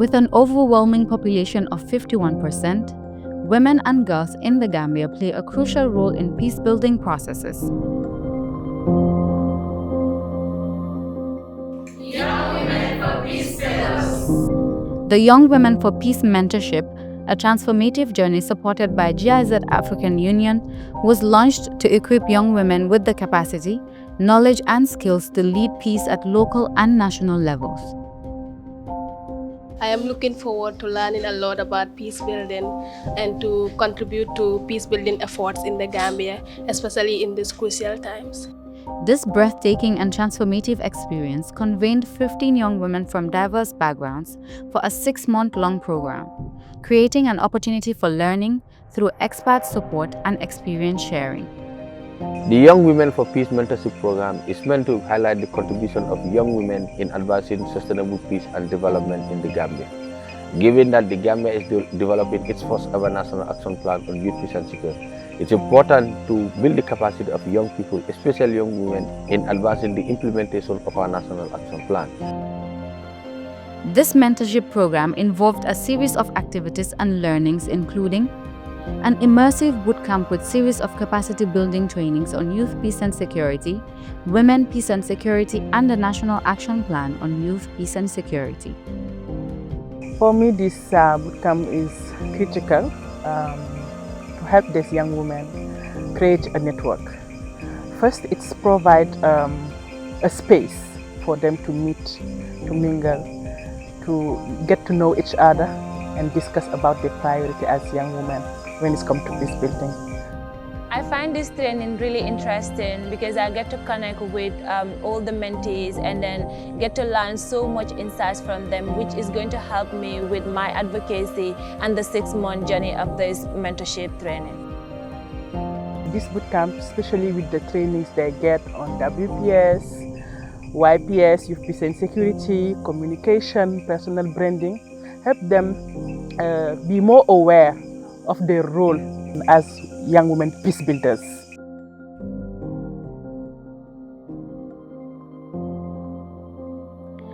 With an overwhelming population of 51%, women and girls in the Gambia play a crucial role in peace-building processes. Young Women for Peace Fellows. The Young Women for Peace Mentorship, a transformative journey supported by GIZ African Union, was launched to equip young women with the capacity, knowledge and skills to lead peace at local and national levels. I am looking forward to learning a lot about peace building and to contribute to peace building efforts in the Gambia, especially in these crucial times. This breathtaking and transformative experience convened 15 young women from diverse backgrounds for a 6-month-long program, creating an opportunity for learning through expert support and experience sharing. The Young Women for Peace Mentorship Program is meant to highlight the contribution of young women in advancing sustainable peace and development in the Gambia. Given that the Gambia is developing its first ever national action plan on youth peace and security, it's important to build the capacity of young people, especially young women, in advancing the implementation of our national action plan. This mentorship program involved a series of activities and learnings, including an immersive bootcamp with series of capacity building trainings on youth peace and security, women peace and security, and the National Action Plan on youth peace and security. For me, this bootcamp is critical to help these young women create a network. First, it's provide a space for them to meet, to mingle, to get to know each other and discuss about their priority as young women when it comes to peace building. I find this training really interesting because I get to connect with all the mentees and then get to learn so much insights from them, which is going to help me with my advocacy and the 6-month journey of this mentorship training. This bootcamp, especially with the trainings they get on WPS, YPS, youth peace and security, communication, personal branding, help them be more aware of their role as young women peace builders.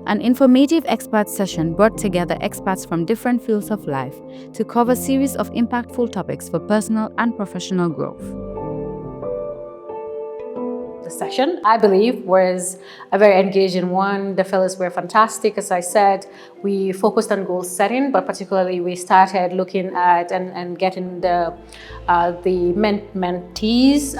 An informative expert session brought together experts from different fields of life to cover a series of impactful topics for personal and professional growth. The session, I believe, was a very engaging one. The fellows were fantastic. As I said, we focused on goal setting, but particularly we started looking at and getting the mentees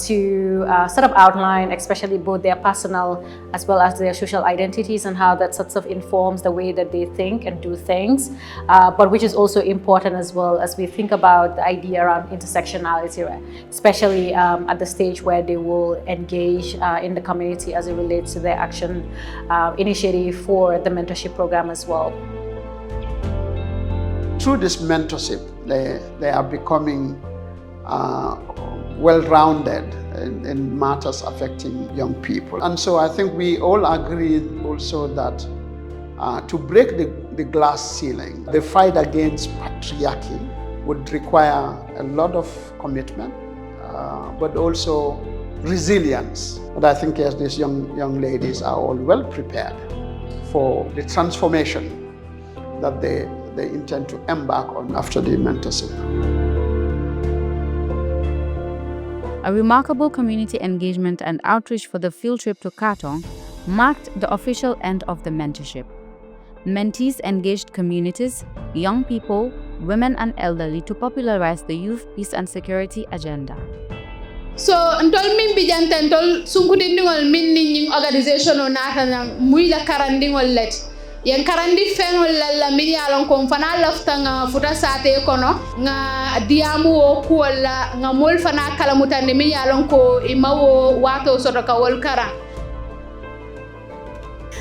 to sort of outline, especially both their personal as well as their social identities and how that sort of informs the way that they think and do things, but which is also important as well as we think about the idea around intersectionality, especially at the stage where they will engage in the community as it relates to their action initiative for the mentorship program as well. Through this mentorship, they are becoming well-rounded in matters affecting young people. And so I think we all agree also that to break the glass ceiling, the fight against patriarchy would require a lot of commitment, but also resilience. But I think yes, these young ladies are all well prepared for the transformation that they intend to embark on after the mentorship. A remarkable community engagement and outreach for the field trip to Katong marked the official end of the mentorship. Mentees engaged communities, young people, women and elderly to popularize the youth peace and security agenda. So ntol min bijanta ntol sunkudindingol min ning organization o natana muy la karandingol let yen karandi fengol la min yalon ko fana lafta nga futa sate kono nga diamu o ko wala nga mol fana kala mutande min yalon ko imawo wato soto ka wol kara.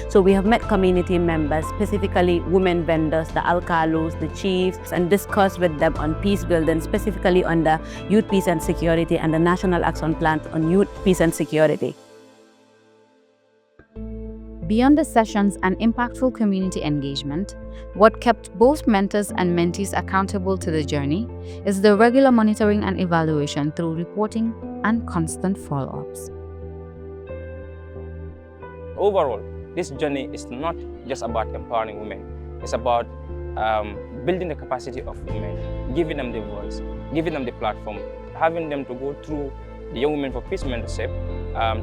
So we have met community members, specifically women vendors, the alcalos, the chiefs, and discussed with them on peace building, specifically on the youth peace and security and the National Action Plan on youth peace and security. Beyond the sessions and impactful community engagement, what kept both mentors and mentees accountable to the journey is the regular monitoring and evaluation through reporting and constant follow-ups. Overall, this journey is not just about empowering women. It's about building the capacity of women, giving them the voice, giving them the platform, having them to go through the Young Women for Peace mentorship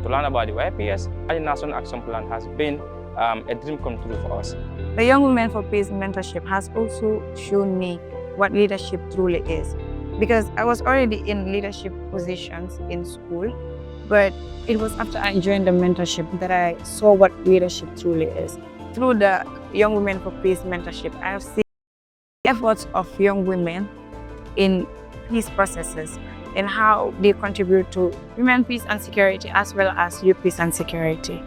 to learn about the YPS and the National Action Plan has been a dream come true for us. The Young Women for Peace mentorship has also shown me what leadership truly is, because I was already in leadership positions in school, but it was after I joined the mentorship that I saw what leadership truly is. Through the Young Women for Peace mentorship, I have seen the efforts of young women in peace processes and how they contribute to women peace and security as well as youth peace and security.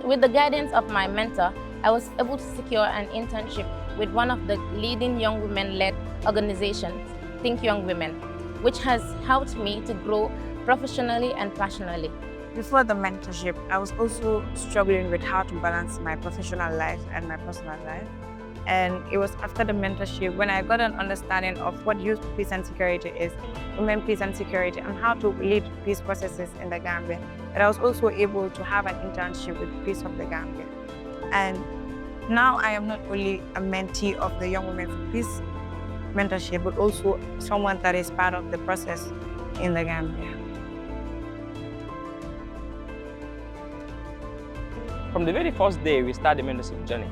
With the guidance of my mentor, I was able to secure an internship with one of the leading young women-led organizations, Think Young Women, which has helped me to grow professionally and passionately. Before the mentorship, I was also struggling with how to balance my professional life and my personal life. And it was after the mentorship when I got an understanding of what youth peace and security is, women peace and security, and how to lead peace processes in the Gambia, that I was also able to have an internship with Peace of the Gambia. And now I am not only a mentee of the Young Women for Peace mentorship, but also someone that is part of the process in the Gambia. From the very first day we started the mentorship journey,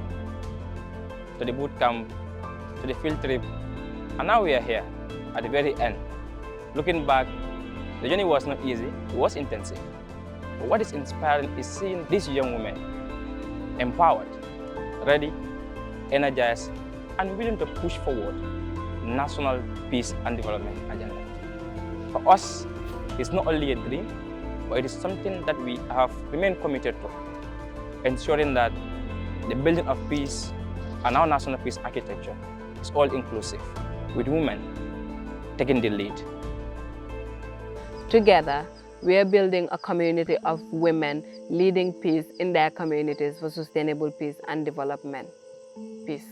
to the boot camp, to the field trip, and now we are here at the very end. Looking back, the journey was not easy, it was intensive. But what is inspiring is seeing these young women empowered, ready, energized, and willing to push forward national peace and development agenda. For us, it's not only a dream, but it is something that we have remained committed to, ensuring that the building of peace and our national peace architecture is all-inclusive, with women taking the lead. Together, we are building a community of women leading peace in their communities for sustainable peace and development. Peace.